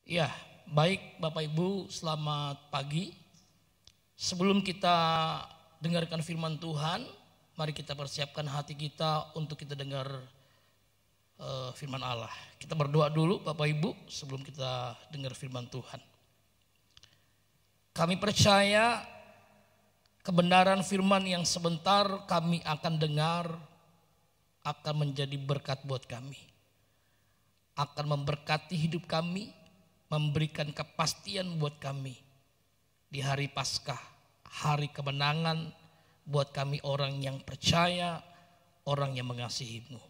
Ya, baik Bapak Ibu, selamat pagi. Sebelum kita dengarkan firman Tuhan, mari kita persiapkan hati kita untuk kita dengar firman Allah. Kita berdoa dulu Bapak Ibu sebelum kita dengar firman Tuhan. Kami percaya kebenaran firman yang sebentar kami akan dengar akan menjadi berkat buat kami. Akan memberkati hidup kami, memberikan kepastian buat kami di hari Paskah, hari kemenangan buat kami orang yang percaya, orang yang mengasihi-Mu.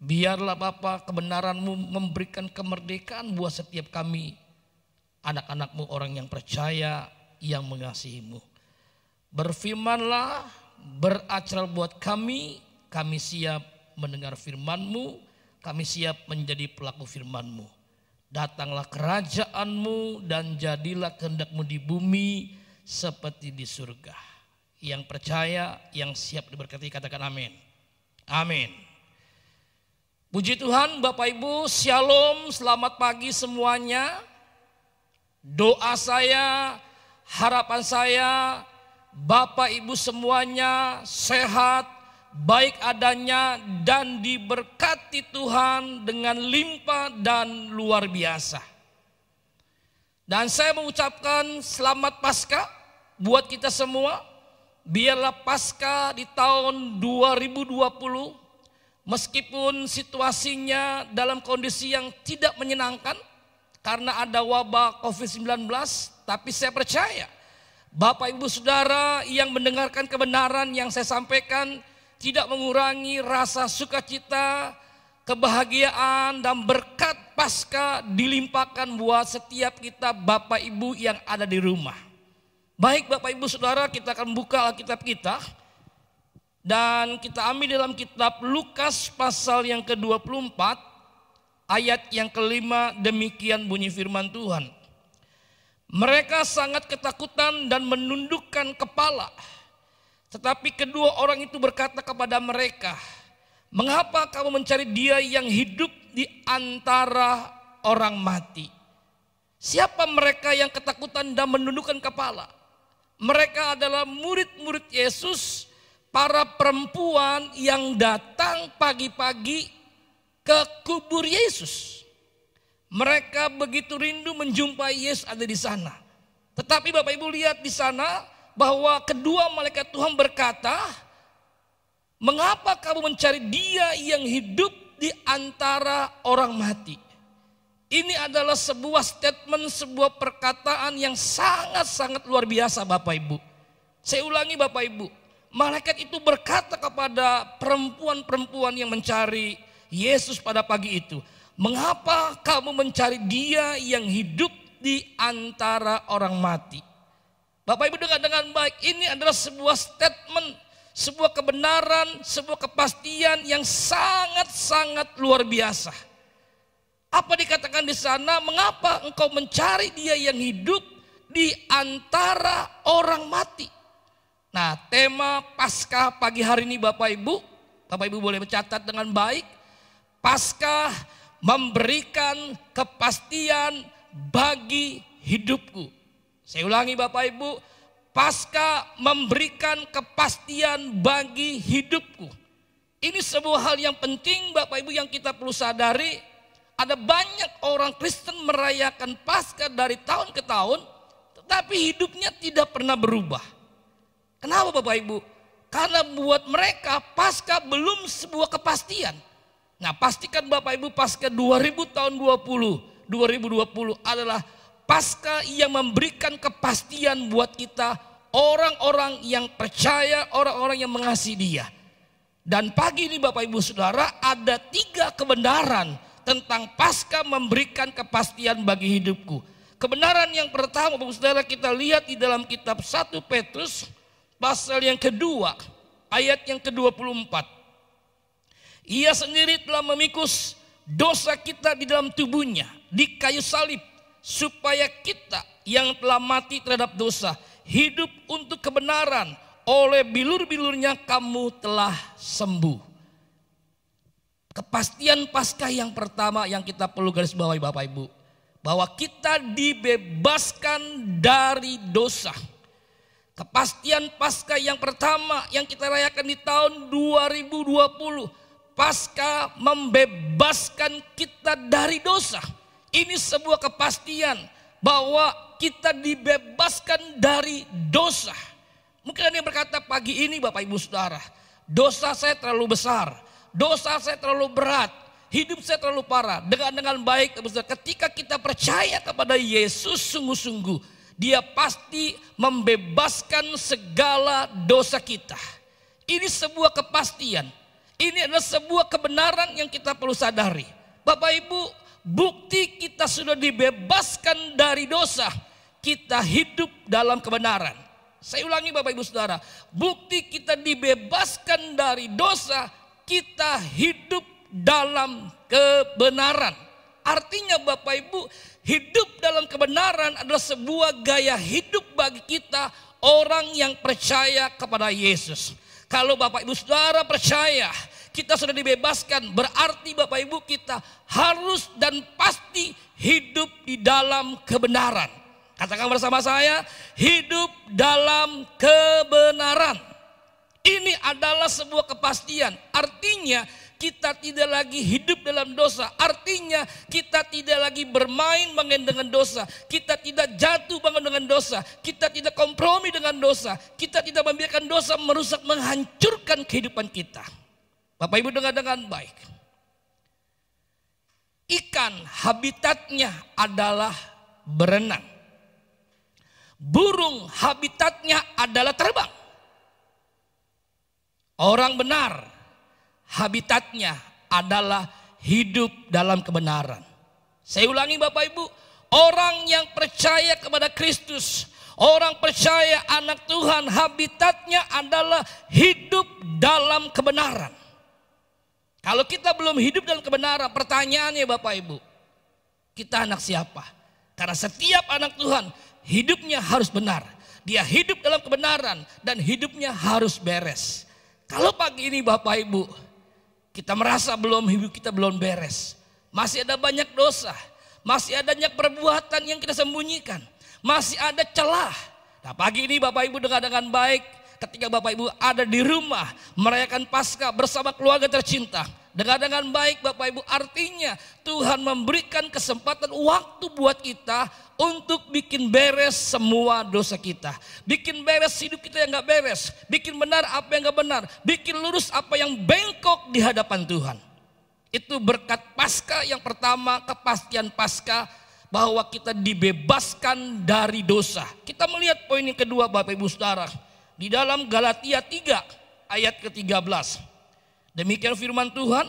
Biarlah Bapa kebenaran-Mu memberikan kemerdekaan buat setiap kami, anak-anak-Mu orang yang percaya, yang mengasihi-Mu. Berfirmanlah, beracara buat kami siap mendengar firman-Mu, kami siap menjadi pelaku firman-Mu. Datanglah kerajaan-Mu dan jadilah kehendak-Mu di bumi seperti di surga. Yang percaya, yang siap diberkati katakan amin. Amin. Puji Tuhan Bapak Ibu, shalom, selamat pagi semuanya. Doa saya, harapan saya, Bapak Ibu semuanya sehat, baik adanya dan diberkati Tuhan dengan limpah dan luar biasa. Dan saya mengucapkan selamat Paskah buat kita semua. Biarlah Paskah di tahun 2020 meskipun situasinya dalam kondisi yang tidak menyenangkan karena ada wabah COVID-19, tapi saya percaya Bapak Ibu Saudara yang mendengarkan kebenaran yang saya sampaikan tidak mengurangi rasa sukacita, kebahagiaan dan berkat Paskah dilimpahkan buat setiap kita Bapak Ibu yang ada di rumah. Baik Bapak Ibu Saudara, kita akan buka Alkitab kita dan kita ambil dalam kitab Lukas pasal yang ke-24 ayat yang kelima, demikian bunyi firman Tuhan. Mereka sangat ketakutan dan menundukkan kepala. Tetapi kedua orang itu berkata kepada mereka, "Mengapa kamu mencari dia yang hidup di antara orang mati?" Siapa mereka yang ketakutan dan menundukkan kepala? Mereka adalah murid-murid Yesus, para perempuan yang datang pagi-pagi ke kubur Yesus. Mereka begitu rindu menjumpai Yesus ada di sana. Tetapi Bapak Ibu lihat di sana bahwa kedua malaikat Tuhan berkata, "Mengapa kamu mencari dia yang hidup di antara orang mati?" Ini adalah sebuah statement, sebuah perkataan yang sangat-sangat luar biasa Bapak Ibu. Saya ulangi Bapak Ibu, malaikat itu berkata kepada perempuan-perempuan yang mencari Yesus pada pagi itu, "Mengapa kamu mencari dia yang hidup di antara orang mati?" Bapak Ibu dengar dengan baik, ini adalah sebuah statement, sebuah kebenaran, sebuah kepastian yang sangat-sangat luar biasa. Apa dikatakan di sana? Mengapa engkau mencari dia yang hidup di antara orang mati? Nah, tema Paskah pagi hari ini Bapak Ibu boleh mencatat dengan baik. Paskah memberikan kepastian bagi hidupku. Saya ulangi Bapak Ibu, Paskah memberikan kepastian bagi hidupku. Ini sebuah hal yang penting Bapak Ibu yang kita perlu sadari. Ada banyak orang Kristen merayakan Paskah dari tahun ke tahun, tetapi hidupnya tidak pernah berubah. Kenapa Bapak Ibu? Karena buat mereka Paskah belum sebuah kepastian. Nah, pastikan Bapak Ibu Paskah 2020 adalah Paskah yang memberikan kepastian buat kita, orang-orang yang percaya, orang-orang yang mengasihi Dia. Dan pagi ini Bapak Ibu Saudara, ada 3 kebenaran tentang Paskah memberikan kepastian bagi hidupku. Kebenaran yang pertama Bapak Ibu Saudara, kita lihat di dalam kitab 1 Petrus pasal yang kedua ayat yang ke-24. Ia sendiri telah memikul dosa kita di dalam tubuhnya di kayu salib, supaya kita yang telah mati terhadap dosa hidup untuk kebenaran. Oleh bilur-bilurnya kamu telah sembuh. Kepastian Paskah yang pertama yang kita perlu garis bawahi Bapak Ibu. bahwa kita dibebaskan dari dosa. Kepastian Paskah yang pertama yang kita rayakan di tahun 2020. Paskah membebaskan kita dari dosa. Ini sebuah kepastian bahwa kita dibebaskan dari dosa. Mungkin ada yang berkata pagi ini Bapak Ibu Saudara, dosa saya terlalu besar, dosa saya terlalu berat, hidup saya terlalu parah. Dengan baik, ketika kita percaya kepada Yesus sungguh-sungguh, Dia pasti membebaskan segala dosa kita. Ini sebuah kepastian. Ini adalah sebuah kebenaran yang kita perlu sadari. Bapak Ibu, bukti kita sudah dibebaskan dari dosa, kita hidup dalam kebenaran. Saya ulangi Bapak Ibu Saudara, bukti kita dibebaskan dari dosa, kita hidup dalam kebenaran. Artinya Bapak Ibu, hidup dalam kebenaran adalah sebuah gaya hidup bagi kita orang yang percaya kepada Yesus. Kalau Bapak Ibu Saudara percaya kita sudah dibebaskan, berarti Bapak Ibu kita harus dan pasti hidup di dalam kebenaran. Katakan bersama saya, hidup dalam kebenaran. Ini adalah sebuah kepastian. Artinya kita tidak lagi hidup dalam dosa. Artinya kita tidak lagi bermain dengan dosa. Kita tidak jatuh bangun dengan dosa. Kita tidak kompromi dengan dosa. Kita tidak membiarkan dosa merusak, menghancurkan kehidupan kita. Bapak Ibu dengar dengan baik. Ikan habitatnya adalah berenang. Burung habitatnya adalah terbang. Orang benar habitatnya adalah hidup dalam kebenaran. Saya ulangi Bapak Ibu, orang yang percaya kepada Kristus, orang percaya anak Tuhan, habitatnya adalah hidup dalam kebenaran. Kalau kita belum hidup dalam kebenaran, pertanyaannya Bapak Ibu, kita anak siapa? Karena setiap anak Tuhan hidupnya harus benar. Dia hidup dalam kebenaran dan hidupnya harus beres. Kalau pagi ini Bapak Ibu, kita merasa hidup kita belum beres. Masih ada banyak dosa. Masih ada banyak perbuatan yang kita sembunyikan. Masih ada celah. Nah pagi ini Bapak Ibu dengar dengan baik. Ketika Bapak Ibu ada di rumah merayakan Paskah bersama keluarga tercinta. Dengar dengan baik Bapak Ibu, artinya Tuhan memberikan kesempatan waktu buat kita untuk bikin beres semua dosa kita. Bikin beres hidup kita yang gak beres. Bikin benar apa yang gak benar. Bikin lurus apa yang bengkok di hadapan Tuhan. Itu berkat Paskah yang pertama, kepastian Paskah bahwa kita dibebaskan dari dosa. Kita melihat poin yang kedua Bapak Ibu Saudara. Di dalam Galatia 3 ayat ke-13. Demikian firman Tuhan,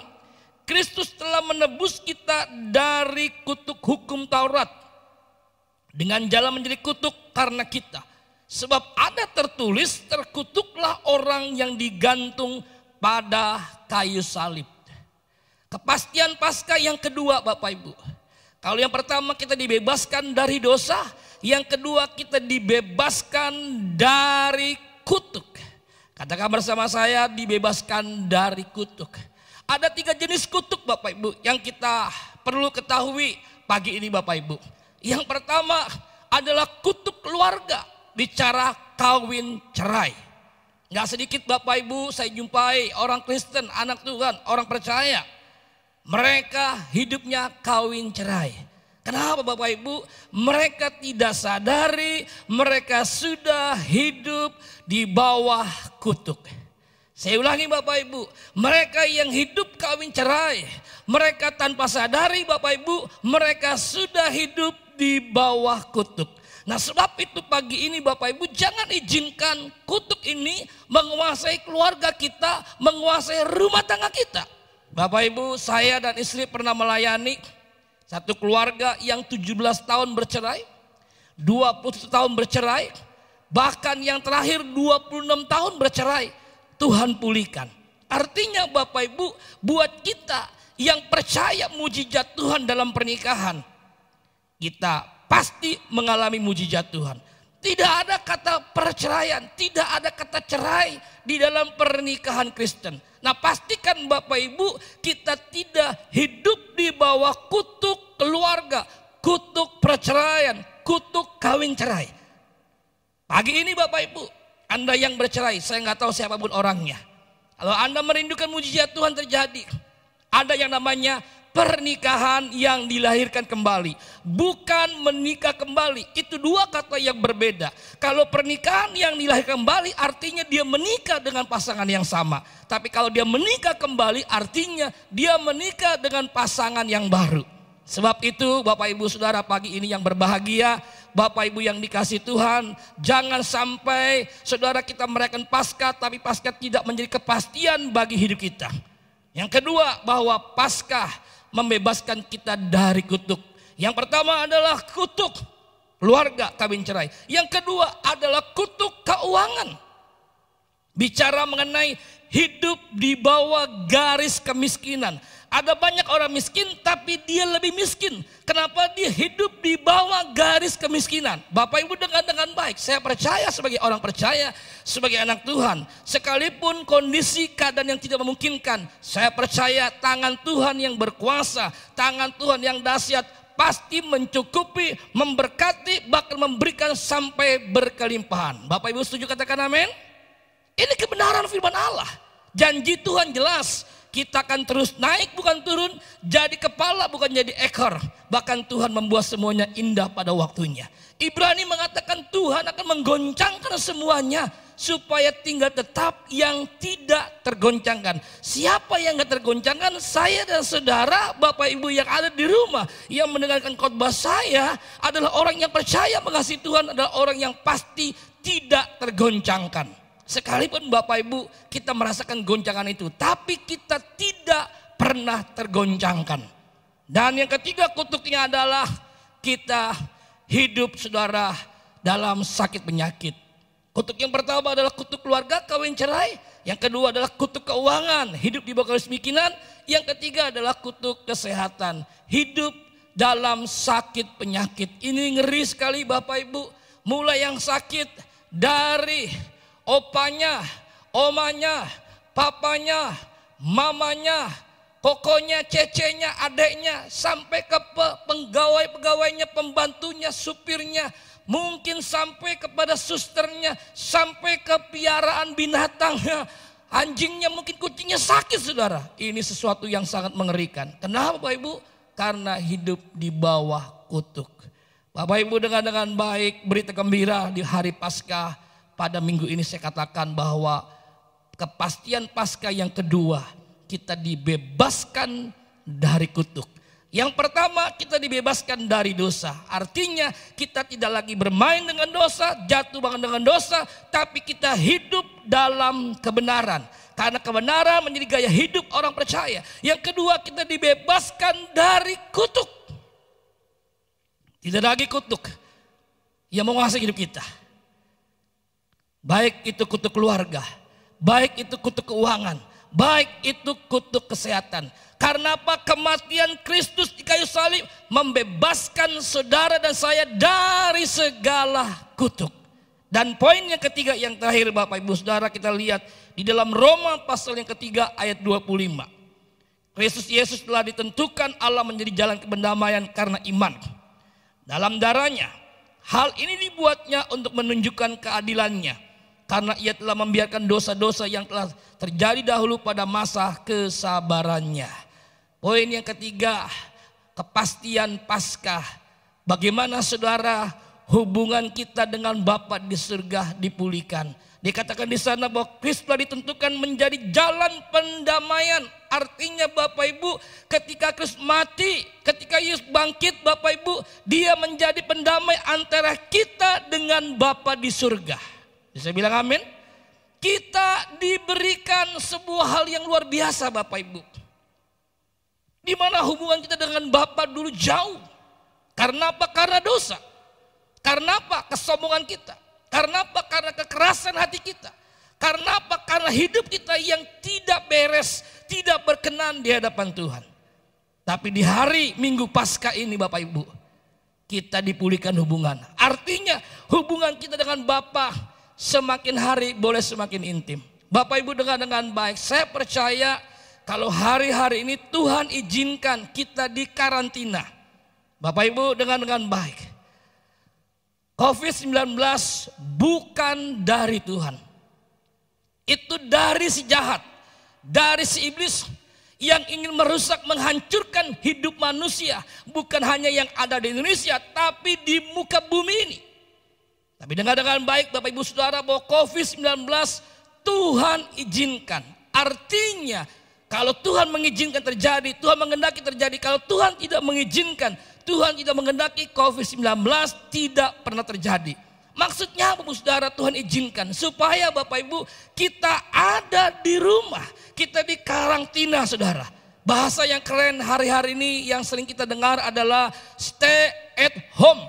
Kristus telah menebus kita dari kutuk hukum Taurat dengan jalan menjadi kutuk karena kita. Sebab ada tertulis, terkutuklah orang yang digantung pada kayu salib. Kepastian Paskah yang kedua Bapak Ibu. Kalau yang pertama kita dibebaskan dari dosa, yang kedua kita dibebaskan dari kutuk. Katakan bersama saya, dibebaskan dari kutuk. Ada 3 jenis kutuk Bapak Ibu yang kita perlu ketahui pagi ini Bapak Ibu. Yang pertama adalah kutuk keluarga, bicara kawin cerai. Gak sedikit Bapak Ibu saya jumpai orang Kristen, anak Tuhan, orang percaya. Mereka hidupnya kawin cerai. Kenapa Bapak Ibu? Mereka tidak sadari mereka sudah hidup di bawah kutuk. Saya ulangi Bapak Ibu, mereka yang hidup kawin cerai, mereka tanpa sadari Bapak Ibu, mereka sudah hidup di bawah kutuk. Nah sebab itu pagi ini Bapak Ibu jangan izinkan kutuk ini menguasai keluarga kita, menguasai rumah tangga kita. Bapak Ibu, saya dan istri pernah melayani satu keluarga yang 17 tahun bercerai, 20 tahun bercerai, bahkan yang terakhir 26 tahun bercerai, Tuhan pulihkan. Artinya Bapak Ibu, buat kita yang percaya mujizat Tuhan dalam pernikahan, kita pasti mengalami mujizat Tuhan. Tidak ada kata perceraian, tidak ada kata cerai di dalam pernikahan Kristen. Nah pastikan Bapak Ibu kita tidak hidup di bawah kutuk keluarga, kutuk perceraian, kutuk kawin cerai. Pagi ini Bapak Ibu, Anda yang bercerai, saya nggak tahu siapapun orangnya. Kalau Anda merindukan mujizat Tuhan terjadi, ada yang namanya pernikahan yang dilahirkan kembali. Bukan menikah kembali, itu dua kata yang berbeda. Kalau pernikahan yang dilahirkan kembali artinya dia menikah dengan pasangan yang sama. Tapi kalau dia menikah kembali artinya dia menikah dengan pasangan yang baru. Sebab itu Bapak Ibu Saudara pagi ini yang berbahagia, Bapak Ibu yang dikasih Tuhan, jangan sampai saudara kita merayakan Paskah tapi Paskah tidak menjadi kepastian bagi hidup kita. Yang kedua, bahwa Paskah membebaskan kita dari kutuk. Yang pertama adalah kutuk keluarga kawin cerai. Yang kedua adalah kutuk keuangan. Bicara mengenai hidup di bawah garis kemiskinan. Ada banyak orang miskin tapi dia lebih miskin. Kenapa? Dia hidup di bawah garis kemiskinan. Bapak Ibu dengar dengan baik. Saya percaya sebagai orang percaya, sebagai anak Tuhan. Sekalipun kondisi keadaan yang tidak memungkinkan, saya percaya tangan Tuhan yang berkuasa, tangan Tuhan yang dahsyat pasti mencukupi, memberkati, bahkan memberikan sampai berkelimpahan. Bapak Ibu setuju katakan amin? Ini kebenaran firman Allah. Janji Tuhan jelas. Kita akan terus naik bukan turun, jadi kepala bukan jadi ekor. Bahkan Tuhan membuat semuanya indah pada waktunya. Ibrani mengatakan Tuhan akan menggoncangkan semuanya supaya tinggal tetap yang tidak tergoncangkan. Siapa yang gak tergoncangkan? Saya dan saudara, Bapak Ibu yang ada di rumah, yang mendengarkan khotbah saya adalah orang yang percaya mengasihi Tuhan, adalah orang yang pasti tidak tergoncangkan. Sekalipun Bapak Ibu kita merasakan goncangan itu, tapi kita tidak pernah tergoncangkan. Dan yang ketiga kutuknya adalah kita hidup saudara dalam sakit penyakit. Kutuk yang pertama adalah kutuk keluarga kawin cerai. Yang kedua adalah kutuk keuangan, hidup di bawah garis kemiskinan. Yang ketiga adalah kutuk kesehatan, hidup dalam sakit penyakit. Ini ngeri sekali Bapak Ibu. Mulai yang sakit dari opanya, omanya, papanya, mamanya, pokoknya cecenya, adeknya, sampai ke pegawai-pegawainya, pembantunya, supirnya, mungkin sampai kepada susternya, sampai ke piaraan binatangnya, anjingnya, mungkin kucingnya sakit saudara. Ini sesuatu yang sangat mengerikan. Kenapa Bapak Ibu? Karena hidup di bawah kutuk. Bapak Ibu dengar dengan baik berita gembira di hari Paskah. Pada minggu ini saya katakan bahwa kepastian Paskah yang kedua, kita dibebaskan dari kutuk. Yang pertama, kita dibebaskan dari dosa. Artinya kita tidak lagi bermain dengan dosa, jatuh bangun dengan dosa, tapi kita hidup dalam kebenaran. Karena kebenaran menjadi gaya hidup orang percaya. Yang kedua, kita dibebaskan dari kutuk. Tidak lagi kutuk yang menguasai hidup kita. Baik itu kutuk keluarga, baik itu kutuk keuangan, baik itu kutuk kesehatan. Karena apa? Kematian Kristus di kayu salib membebaskan saudara dan saya dari segala kutuk. Dan poin yang ketiga yang terakhir Bapak Ibu Saudara, kita lihat di dalam Roma pasal yang ketiga ayat 25. Kristus Yesus telah ditentukan Allah menjadi jalan pendamaian karena iman dalam darahnya. Hal ini dibuatnya untuk menunjukkan keadilannya, karena ia telah membiarkan dosa-dosa yang telah terjadi dahulu pada masa kesabarannya. Poin yang ketiga, kepastian Paskah. Bagaimana saudara hubungan kita dengan Bapa di surga dipulihkan. Dikatakan di sana bahwa Kristus telah ditentukan menjadi jalan pendamaian. Artinya Bapak Ibu, ketika Kristus mati, ketika Yesus bangkit Bapak Ibu, dia menjadi pendamai antara kita dengan Bapa di surga. Bisa bilang amin? Kita diberikan sebuah hal yang luar biasa Bapak Ibu. Di mana hubungan kita dengan Bapa dulu jauh. Karena apa? Karena dosa. Karena apa? Kesombongan kita. Karena apa? Karena kekerasan hati kita. Karena apa? Karena hidup kita yang tidak beres, tidak berkenan di hadapan Tuhan. Tapi di hari Minggu Paskah ini Bapak Ibu, kita dipulihkan hubungan. Artinya hubungan kita dengan Bapa semakin hari boleh semakin intim. Bapak Ibu dengar dengan baik, saya percaya kalau hari-hari ini Tuhan izinkan kita di karantina. Bapak Ibu dengan baik. COVID-19 bukan dari Tuhan. Itu dari si jahat, dari si iblis yang ingin merusak, menghancurkan hidup manusia. Bukan hanya yang ada di Indonesia, tapi di muka bumi ini. Tapi dengan baik Bapak Ibu Saudara, bahwa COVID-19 Tuhan izinkan. Artinya kalau Tuhan mengizinkan terjadi, Tuhan mengendaki terjadi. Kalau Tuhan tidak mengizinkan, Tuhan tidak mengendaki, COVID-19 tidak pernah terjadi. Maksudnya Bapak Saudara, Tuhan izinkan supaya Bapak Ibu kita ada di rumah, kita di karantina Saudara. Bahasa yang keren hari-hari ini yang sering kita dengar adalah stay at home.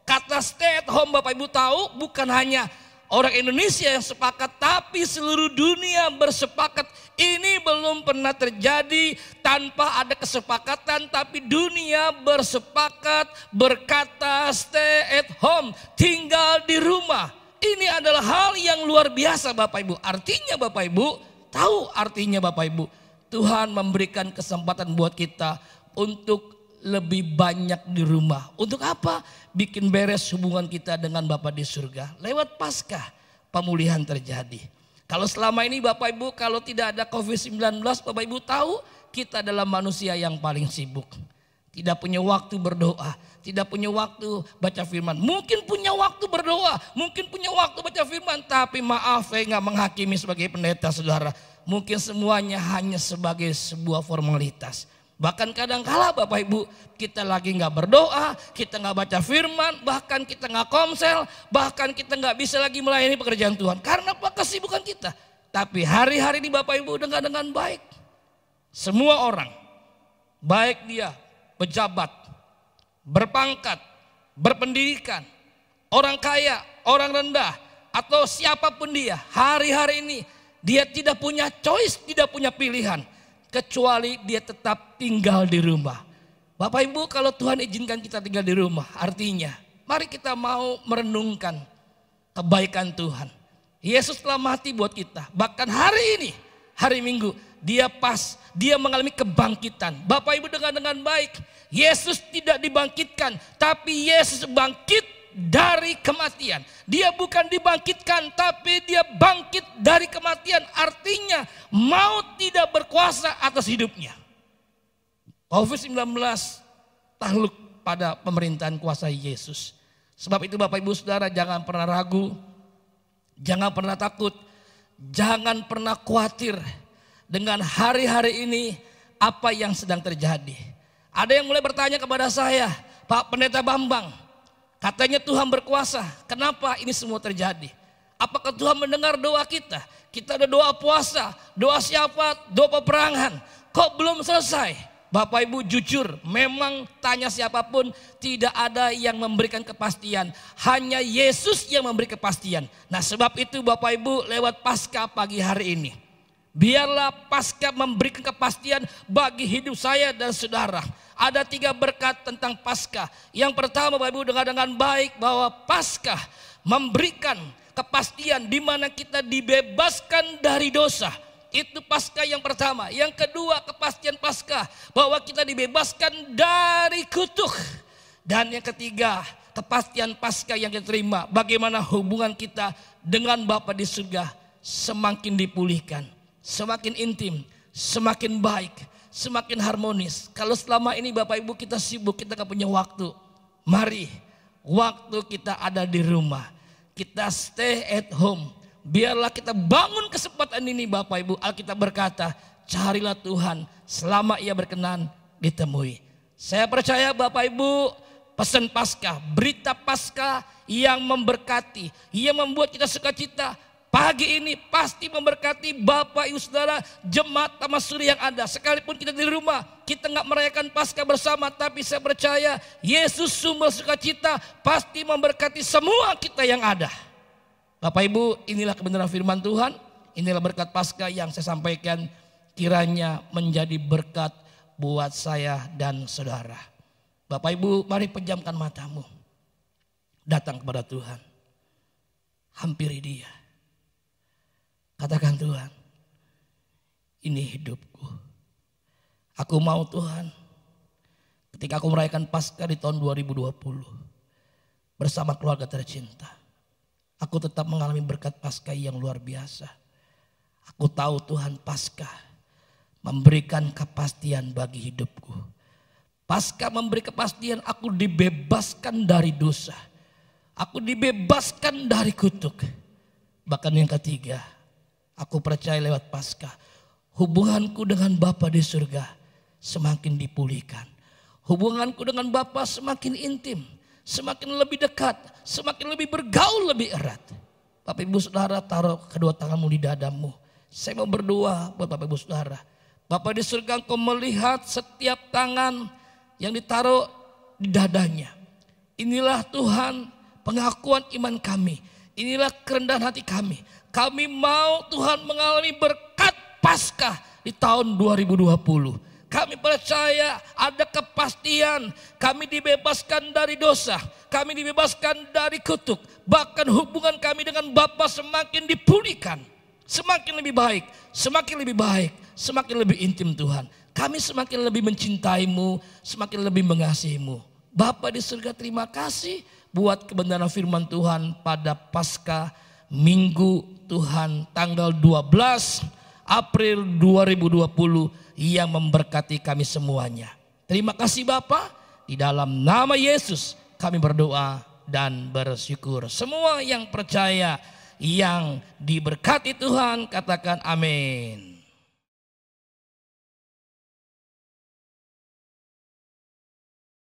Kata stay at home Bapak Ibu tahu bukan hanya orang Indonesia yang sepakat, tapi seluruh dunia bersepakat. Ini belum pernah terjadi tanpa ada kesepakatan, tapi dunia bersepakat berkata stay at home, tinggal di rumah. Ini adalah hal yang luar biasa Bapak Ibu. Artinya Bapak Ibu, tahu artinya Bapak Ibu, Tuhan memberikan kesempatan buat kita untuk lebih banyak di rumah. Untuk apa? Bikin beres hubungan kita dengan Bapa di surga. Lewat Paskah pemulihan terjadi. Kalau selama ini Bapak Ibu, kalau tidak ada COVID-19, Bapak Ibu tahu kita adalah manusia yang paling sibuk. Tidak punya waktu berdoa, tidak punya waktu baca firman. Mungkin punya waktu berdoa, mungkin punya waktu baca firman. Tapi maaf, saya nggak menghakimi sebagai pendeta Saudara. Mungkin semuanya hanya sebagai sebuah formalitas. Bahkan kadang-kala Bapak Ibu kita lagi nggak berdoa, kita nggak baca firman, bahkan kita nggak komsel, bahkan kita nggak bisa lagi melayani pekerjaan Tuhan. Karena apa? Kesibukan kita. Tapi hari-hari ini Bapak Ibu dengan baik. Semua orang, baik dia pejabat, berpangkat, berpendidikan, orang kaya, orang rendah, atau siapapun dia, hari-hari ini dia tidak punya choice, tidak punya pilihan. Kecuali dia tetap tinggal di rumah. Bapak Ibu, kalau Tuhan izinkan kita tinggal di rumah, artinya mari kita mau merenungkan kebaikan Tuhan. Yesus telah mati buat kita. Bahkan hari ini, hari Minggu, dia mengalami kebangkitan. Bapak Ibu dengan baik, Yesus tidak dibangkitkan, tapi Yesus bangkit dari kematian. Dia bukan dibangkitkan, tapi dia bangkit dari kematian. Artinya maut tidak berkuasa atas hidupnya. COVID-19 takluk pada pemerintahan kuasa Yesus. Sebab itu Bapak Ibu Saudara, jangan pernah ragu, jangan pernah takut, jangan pernah khawatir dengan hari-hari ini apa yang sedang terjadi. Ada yang mulai bertanya kepada saya, Pak Pendeta Bambang, katanya Tuhan berkuasa, kenapa ini semua terjadi? Apakah Tuhan mendengar doa kita? Kita ada doa puasa, doa syafaat, doa peperangan. Kok belum selesai? Bapak Ibu jujur, memang tanya siapapun tidak ada yang memberikan kepastian. Hanya Yesus yang memberi kepastian. Nah sebab itu Bapak Ibu lewat Paskah pagi hari ini, biarlah Paskah memberikan kepastian bagi hidup saya dan saudara. Ada 3 berkat tentang Paskah. Yang pertama Bapak Ibu dengan baik bahwa Paskah memberikan kepastian di mana kita dibebaskan dari dosa. Itu Paskah yang pertama. Yang kedua kepastian Paskah bahwa kita dibebaskan dari kutuk. Dan yang ketiga kepastian Paskah yang kita terima bagaimana hubungan kita dengan Bapa di surga semakin dipulihkan, semakin intim, semakin baik, semakin harmonis. Kalau selama ini Bapak Ibu kita sibuk, kita gak punya waktu. Mari waktu kita ada di rumah, kita stay at home. Biarlah kita bangun kesempatan ini Bapak Ibu. Alkitab berkata, carilah Tuhan selama ia berkenan ditemui. Saya percaya Bapak Ibu, pesan Paskah, berita Paskah yang memberkati, yang membuat kita sukacita. Pagi ini pasti memberkati Bapak Ibu Saudara, jemaat Taman Suri yang ada. Sekalipun kita di rumah, kita gak merayakan Paskah bersama, tapi saya percaya Yesus sumber sukacita pasti memberkati semua kita yang ada. Bapak Ibu, inilah kebenaran firman Tuhan, inilah berkat Paskah yang saya sampaikan, kiranya menjadi berkat buat saya dan saudara. Bapak Ibu, mari pejamkan matamu, datang kepada Tuhan, hampiri Dia. Katakan, Tuhan, ini hidupku. Aku mau Tuhan, ketika aku merayakan Paskah di tahun 2020 bersama keluarga tercinta, aku tetap mengalami berkat Paskah yang luar biasa. Aku tahu Tuhan Paskah memberikan kepastian bagi hidupku. Paskah memberi kepastian, aku dibebaskan dari dosa. Aku dibebaskan dari kutuk. Bahkan yang ketiga, aku percaya lewat Paskah, hubunganku dengan Bapa di surga semakin dipulihkan. Hubunganku dengan Bapa semakin intim, semakin lebih dekat, semakin lebih bergaul lebih erat. Bapak Ibu Saudara, taruh kedua tanganmu di dadamu. Saya mau berdoa buat Bapak Ibu Saudara. Bapa di surga, Engkau melihat setiap tangan yang ditaruh di dadanya. Inilah Tuhan pengakuan iman kami. Inilah kerendahan hati kami. Kami mau Tuhan mengalami berkat Paskah di tahun 2020. Kami percaya ada kepastian. Kami dibebaskan dari dosa. Kami dibebaskan dari kutuk. Bahkan hubungan kami dengan Bapa semakin dipulihkan. Semakin lebih baik. Semakin lebih baik. Semakin lebih intim Tuhan. Kami semakin lebih mencintaimu. Semakin lebih mengasihimu. Bapa di surga, terima kasih buat kebenaran firman Tuhan pada Paskah Minggu Tuhan tanggal 12 April 2020 yang memberkati kami semuanya. Terima kasih Bapa, di dalam nama Yesus kami berdoa dan bersyukur. Semua yang percaya, yang diberkati Tuhan, katakan amin.